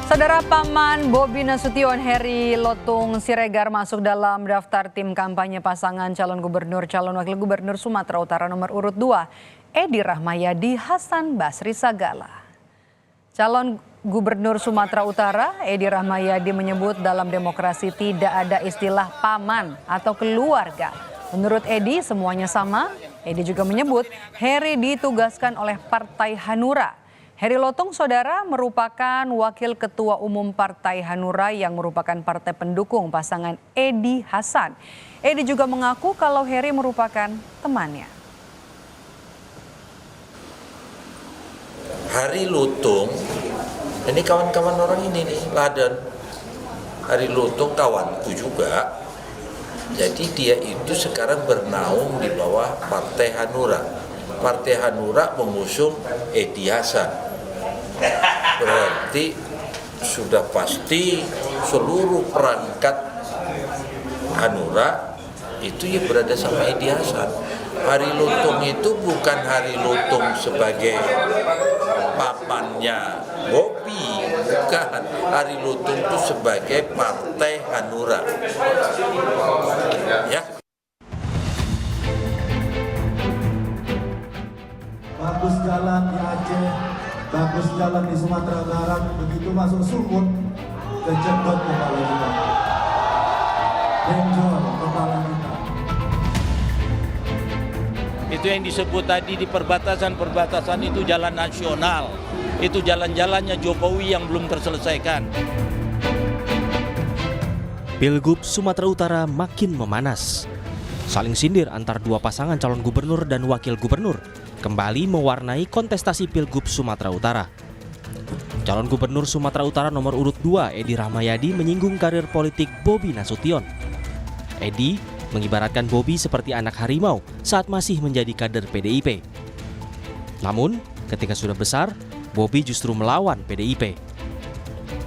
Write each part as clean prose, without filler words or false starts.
Saudara paman Bobi Nasution Heri Lotung Siregar masuk dalam daftar tim kampanye pasangan calon gubernur calon wakil gubernur Sumatera Utara nomor urut 2 Edi Rahmayadi Hasan Basri Sagala. Calon gubernur Sumatera Utara Edi Rahmayadi menyebut dalam demokrasi tidak ada istilah paman atau keluarga. Menurut Edi semuanya sama. Edi juga menyebut Heri ditugaskan oleh Partai Hanura. Heri Lotung saudara merupakan wakil ketua umum Partai Hanura yang merupakan partai pendukung pasangan Edi Hasan. Edi juga mengaku kalau Heri merupakan temannya. Heri Lotung, ini kawan-kawan orang ini nih, Laden. Heri Lotung kawanku juga. Jadi dia itu sekarang bernaung di bawah Partai Hanura. Partai Hanura mengusung Edi Hasan. Berarti sudah pasti seluruh perangkat Hanura itu ya berada sama Edi Hasan. Heri Lotung itu bukan Heri Lotung sebagai pamannya Bobi, bukan. Heri Lotung itu sebagai Partai Hanura. Ya. Bagus jalan di Aceh, bagus jalan di Sumatera Barat, begitu masuk Sumut, kejedot kepala kita. Benjol kepala kita. Itu yang disebut tadi di perbatasan-perbatasan itu jalan nasional. Itu jalan-jalannya Jokowi yang belum terselesaikan. Pilgub Sumatera Utara makin memanas. Saling sindir antar dua pasangan calon gubernur dan wakil gubernur kembali mewarnai kontestasi Pilgub Sumatera Utara. Calon gubernur Sumatera Utara nomor urut 2 Edi Rahmayadi menyinggung karir politik Bobi Nasution. Edi mengibaratkan Bobi seperti anak harimau saat masih menjadi kader PDIP. Namun, ketika sudah besar, Bobi justru melawan PDIP.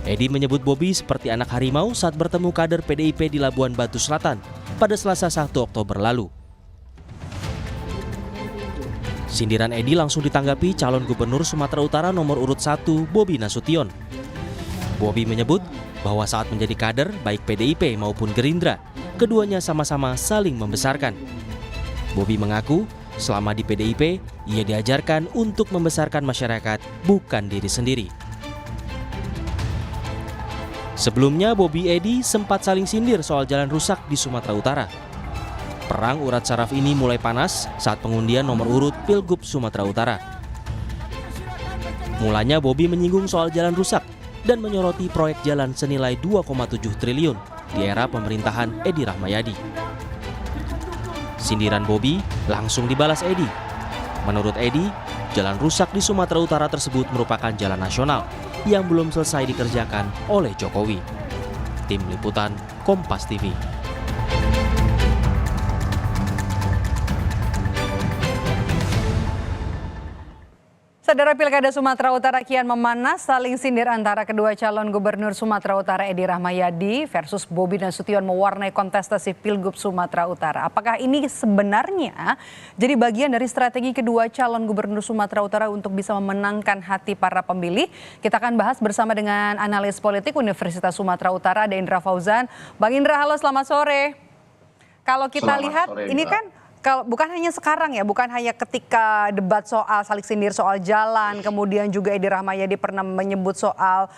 Edi menyebut Bobi seperti anak harimau saat bertemu kader PDIP di Labuan Batu Selatan pada Selasa 1 Oktober lalu. Sindiran Edi langsung ditanggapi calon gubernur Sumatera Utara nomor urut 1 Bobi Nasution. Bobi menyebut bahwa saat menjadi kader baik PDIP maupun Gerindra, keduanya sama-sama saling membesarkan. Bobi mengaku selama di PDIP, ia diajarkan untuk membesarkan masyarakat, bukan diri sendiri. Sebelumnya, Bobi Edi sempat saling sindir soal jalan rusak di Sumatera Utara. Perang urat saraf ini mulai panas saat pengundian nomor urut Pilgub Sumatera Utara. Mulanya Bobi menyinggung soal jalan rusak dan menyoroti proyek jalan senilai 2,7 triliun di era pemerintahan Edi Rahmayadi. Sindiran Bobi langsung dibalas Edi. Menurut Edi, jalan rusak di Sumatera Utara tersebut merupakan jalan nasional yang belum selesai dikerjakan oleh Jokowi. Tim Liputan Kompas TV. Saudara Pilkada Sumatera Utara kian memanas, saling sindir antara kedua calon gubernur Sumatera Utara Edi Rahmayadi versus Bobi Nasution mewarnai kontestasi Pilgub Sumatera Utara. Apakah ini sebenarnya jadi bagian dari strategi kedua calon gubernur Sumatera Utara untuk bisa memenangkan hati para pemilih? Kita akan bahas bersama dengan analis politik Universitas Sumatera Utara, ada Indra Fauzan. Bang Indra, halo, selamat sore. Kalau kita lihat sore, ini kan bukan hanya sekarang ya, bukan hanya ketika debat soal saling sindir soal jalan, kemudian juga Edi Rahmayadi pernah menyebut soal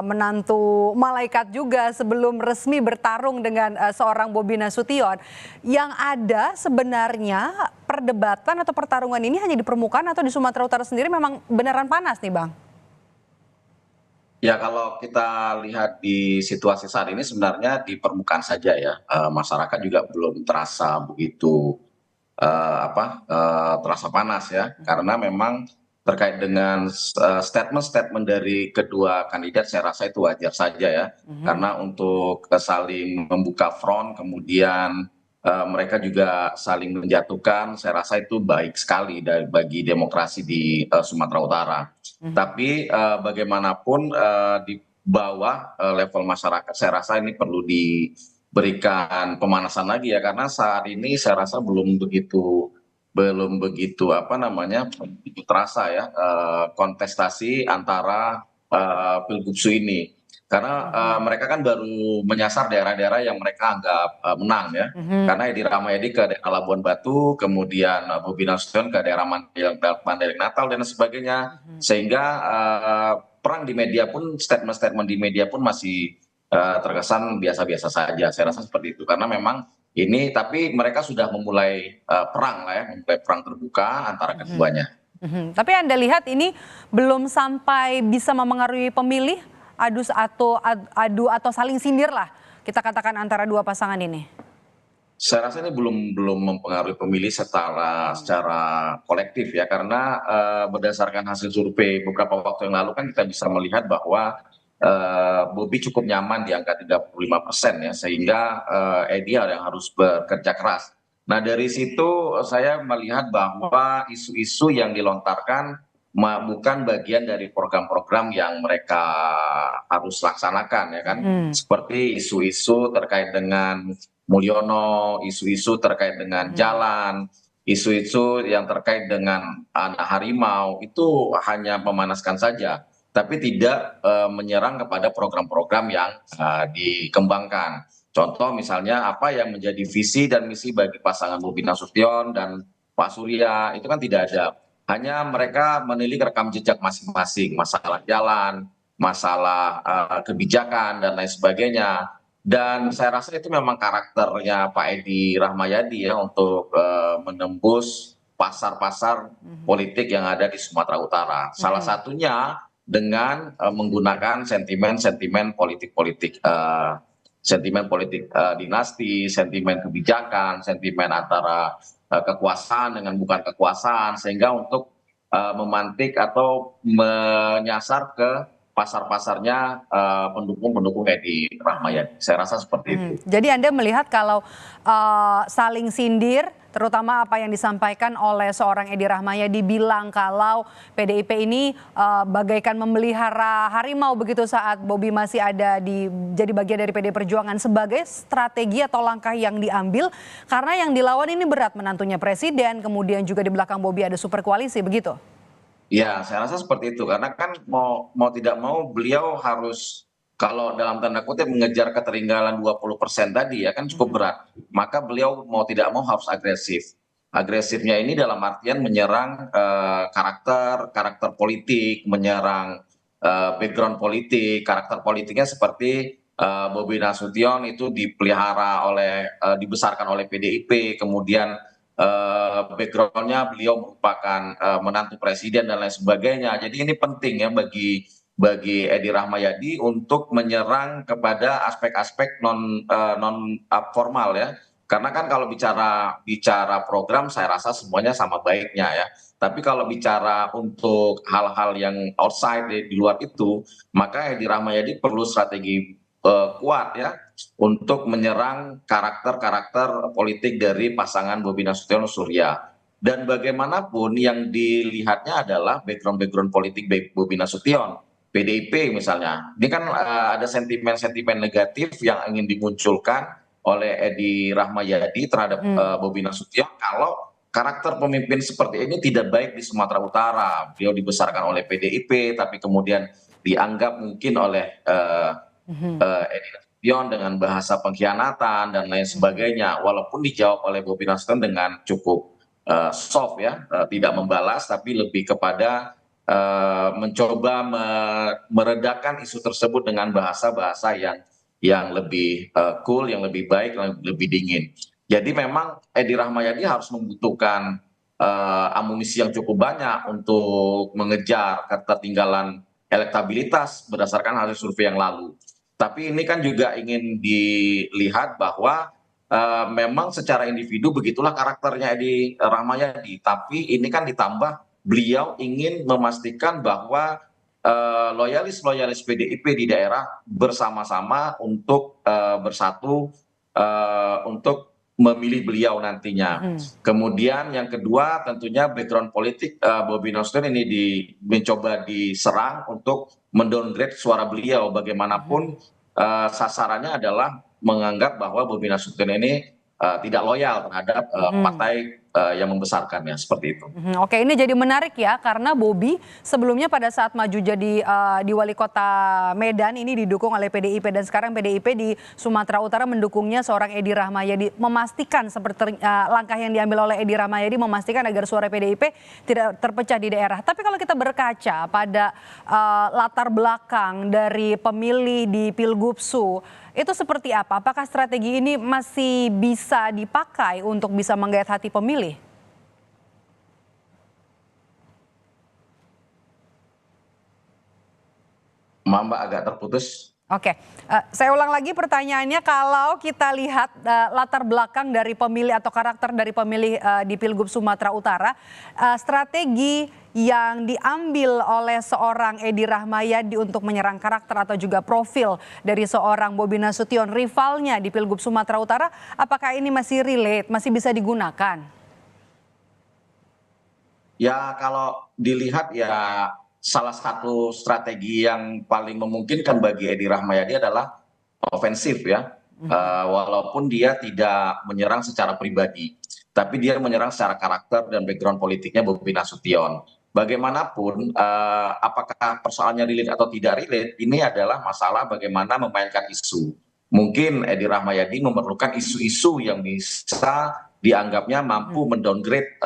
menantu malaikat juga sebelum resmi bertarung dengan seorang Bobi Nasution. Yang ada sebenarnya perdebatan atau pertarungan ini hanya di permukaan atau di Sumatera Utara sendiri memang beneran panas nih Bang? Ya, kalau kita lihat di situasi saat ini sebenarnya di permukaan saja ya, masyarakat juga belum terasa begitu terasa panas ya, karena memang terkait dengan statement-statement dari kedua kandidat saya rasa itu wajar saja ya, karena untuk saling membuka front kemudian mereka juga saling menjatuhkan, saya rasa itu baik sekali bagi demokrasi di Sumatera Utara. Tapi bagaimanapun di bawah level masyarakat saya rasa ini perlu diberikan pemanasan lagi ya, karena saat ini saya rasa belum begitu terasa ya kontestasi antara pilgub ini. karena mereka kan baru menyasar daerah-daerah yang mereka anggap menang ya. Karena Edi Rahmayadi ke daerah Labuan Batu, kemudian Bobi Nasution ke daerah Mandailing Natal dan sebagainya, sehingga perang di media pun, statement-statement di media pun masih terkesan biasa-biasa saja. Saya rasa seperti itu, karena memang ini, tapi mereka sudah memulai perang lah ya, memulai perang terbuka antara keduanya. Tapi Anda lihat ini belum sampai bisa memengaruhi pemilih, adu atau saling sindir lah kita katakan antara dua pasangan ini. Saya rasa ini belum mempengaruhi pemilih secara kolektif ya, karena berdasarkan hasil survei beberapa waktu yang lalu kan kita bisa melihat bahwa Bobi cukup nyaman di angka 35% ya, sehingga Edi yang harus bekerja keras. Nah dari situ saya melihat bahwa isu-isu yang dilontarkan bukan bagian dari program-program yang mereka harus laksanakan ya kan, seperti isu-isu terkait dengan Mulyono, isu-isu terkait dengan jalan, isu-isu yang terkait dengan anak harimau, itu hanya memanaskan saja, tapi tidak menyerang kepada program-program yang dikembangkan. Contoh misalnya apa yang menjadi visi dan misi bagi pasangan Bobi Nasution dan Pak Surya, itu kan tidak ada. Hanya mereka menilik rekam jejak masing-masing, masalah jalan, masalah kebijakan dan lain sebagainya. Dan saya rasa itu memang karakternya Pak Edi Rahmayadi ya, untuk menembus pasar-pasar politik yang ada di Sumatera Utara. Salah satunya dengan menggunakan sentimen-sentimen politik-politik, sentimen politik dinasti, sentimen kebijakan, sentimen antara kekuasaan dengan bukan kekuasaan, sehingga untuk memantik atau menyasar ke pasar-pasarnya pendukung-pendukung Edi Rahmayadi. Saya rasa seperti itu. Jadi Anda melihat kalau saling sindir, terutama apa yang disampaikan oleh seorang Edi Rahmayadi bilang kalau PDIP ini bagaikan memelihara harimau begitu saat Bobi masih ada jadi bagian dari PD Perjuangan, sebagai strategi atau langkah yang diambil karena yang dilawan ini berat, menantunya presiden, kemudian juga di belakang Bobi ada super koalisi, begitu? Ya, saya rasa seperti itu, karena kan mau tidak mau beliau harus, kalau dalam tanda kutip mengejar ketertinggalan 20% tadi ya kan cukup berat. Maka beliau mau tidak mau harus agresif. Agresifnya ini dalam artian menyerang karakter politik, menyerang background politik, karakter politiknya seperti Bobi Nasution itu dibesarkan oleh PDIP, kemudian backgroundnya beliau merupakan menantu presiden dan lain sebagainya. Jadi ini penting ya bagi Edi Rahmayadi untuk menyerang kepada aspek-aspek non formal ya. Karena kan kalau bicara program saya rasa semuanya sama baiknya ya. Tapi kalau bicara untuk hal-hal yang outside di luar itu, maka Edi Rahmayadi perlu strategi kuat ya untuk menyerang karakter-karakter politik dari pasangan Bobi Nasution Surya. Dan bagaimanapun yang dilihatnya adalah background politik Bobi Nasution, PDIP misalnya. Ini kan ada sentimen-sentimen negatif yang ingin dimunculkan oleh Edi Rahmayadi terhadap Bobi Nasution kalau karakter pemimpin seperti ini tidak baik di Sumatera Utara. Beliau dibesarkan oleh PDIP tapi kemudian dianggap mungkin oleh Edi Nasution dengan bahasa pengkhianatan dan lain sebagainya, walaupun dijawab oleh Bobi Nasution dengan cukup soft ya, tidak membalas tapi lebih kepada mencoba meredakan isu tersebut dengan bahasa-bahasa yang lebih cool, yang lebih baik, yang lebih dingin. Jadi memang Edi Rahmayadi harus membutuhkan amunisi yang cukup banyak untuk mengejar ketertinggalan elektabilitas berdasarkan hasil survei yang lalu. Tapi ini kan juga ingin dilihat bahwa memang secara individu begitulah karakternya Edi Rahmayadi. Tapi ini kan ditambah beliau ingin memastikan bahwa loyalis PDIP di daerah bersama-sama untuk bersatu untuk memilih beliau nantinya. Kemudian yang kedua tentunya background politik Bobi Nasution ini mencoba diserang untuk mendowngrade suara beliau. Bagaimanapun sasarannya adalah menganggap bahwa Bobi Nasution ini tidak loyal terhadap partai yang membesarkannya seperti itu. Oke, ini jadi menarik ya karena Bobi sebelumnya pada saat maju jadi di wali kota Medan ini didukung oleh PDIP dan sekarang PDIP di Sumatera Utara mendukungnya seorang Edi Rahmayadi, memastikan seperti langkah yang diambil oleh Edi Rahmayadi memastikan agar suara PDIP tidak terpecah di daerah. Tapi kalau kita berkaca pada latar belakang dari pemilih di Pilgubsu, itu seperti apa? Apakah strategi ini masih bisa dipakai untuk bisa menggait hati pemilih? Mbak agak terputus. Oke, saya ulang lagi pertanyaannya, kalau kita lihat latar belakang dari pemilih atau karakter dari pemilih di Pilgub Sumatera Utara, strategi yang diambil oleh seorang Edi Rahmayadi untuk menyerang karakter atau juga profil dari seorang Bobi Nasution, rivalnya di Pilgub Sumatera Utara, apakah ini masih relate, masih bisa digunakan? Ya kalau dilihat ya salah satu strategi yang paling memungkinkan bagi Edi Rahmayadi adalah ofensif ya. Walaupun dia tidak menyerang secara pribadi, tapi dia menyerang secara karakter dan background politiknya Bobi Nasution. Bagaimanapun, apakah persoalannya relate atau tidak relate, ini adalah masalah bagaimana memainkan isu. Mungkin Edi Rahmayadi memerlukan isu-isu yang bisa dianggapnya mampu mendowngrade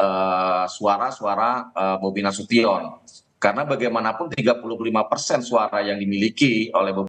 suara-suara Bobi Nasution. Karena bagaimanapun 35% suara yang dimiliki oleh Bobi